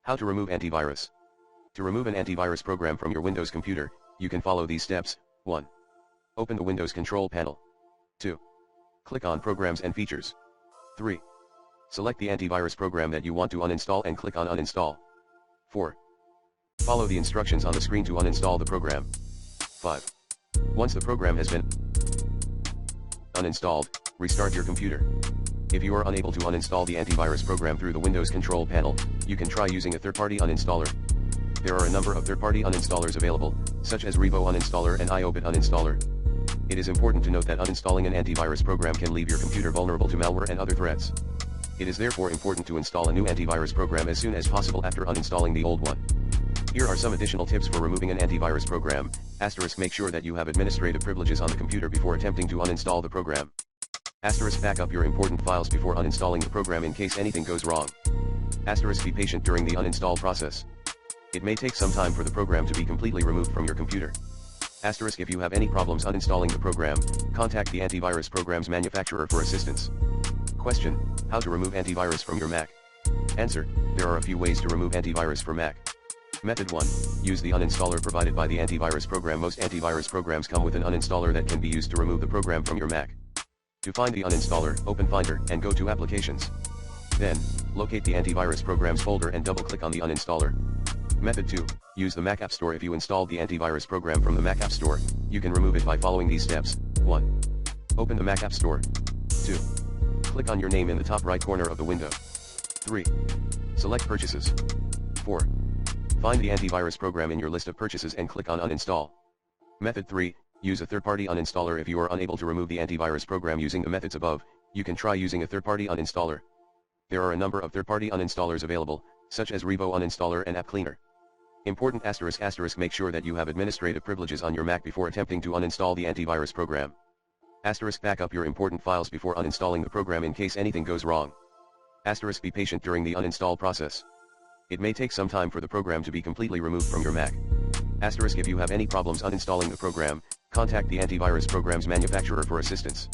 How to remove antivirus. To remove an antivirus program from your Windows computer, you can follow these steps. 1. Open the Windows Control Panel. 2. Click on Programs and Features. 3. Select the antivirus program that you want to uninstall and click on Uninstall. 4. Follow the instructions on the screen to uninstall the program. 5. Once the program has been uninstalled, restart your computer. If you are unable to uninstall the antivirus program through the Windows Control Panel, you can try using a third-party uninstaller. There are a number of third-party uninstallers available, such as uninstaller and uninstaller. It is important to note that uninstalling an antivirus program can leave your computer vulnerable to malware and other threats. It is therefore important to install a new antivirus program as soon as possible after uninstalling the old one. Here are some additional tips for removing an antivirus program. Make sure that you have administrative privileges on the computer before attempting to uninstall the program. Back up your important files before uninstalling the program in case anything goes wrong. Be patient during the uninstall process. It may take some time for the program to be completely removed from your computer. If you have any problems uninstalling the program, contact the antivirus program's manufacturer for assistance. Question: how to remove antivirus from your Mac? Answer: there are a few ways to remove antivirus for Mac. Method 1. Use the uninstaller provided by the antivirus program. Most antivirus programs come with an uninstaller that can be used to remove the program from your Mac. To find the uninstaller, open Finder and go to Applications. Then, locate the antivirus programs folder and double-click on the uninstaller. Method 2. Use the Mac App Store. If you installed the antivirus program from the Mac App Store, you can remove it by following these steps. 1. Open the Mac App Store. 2. Click on your name in the top right corner of the window. 3. Select Purchases. 4. Find the antivirus program in your list of purchases and click on Uninstall. Method 3. Use a third-party uninstaller. If you are unable to remove the antivirus program using the methods above, you can try using a third-party uninstaller. There are a number of third-party uninstallers available, such as uninstaller and App Cleaner. Important ***, make sure that you have administrative privileges on your Mac before attempting to uninstall the antivirus program. Back up your important files before uninstalling the program in case anything goes wrong. Be patient during the uninstall process. It may take some time for the program to be completely removed from your Mac. If you have any problems uninstalling the program, contact the antivirus program's manufacturer for assistance.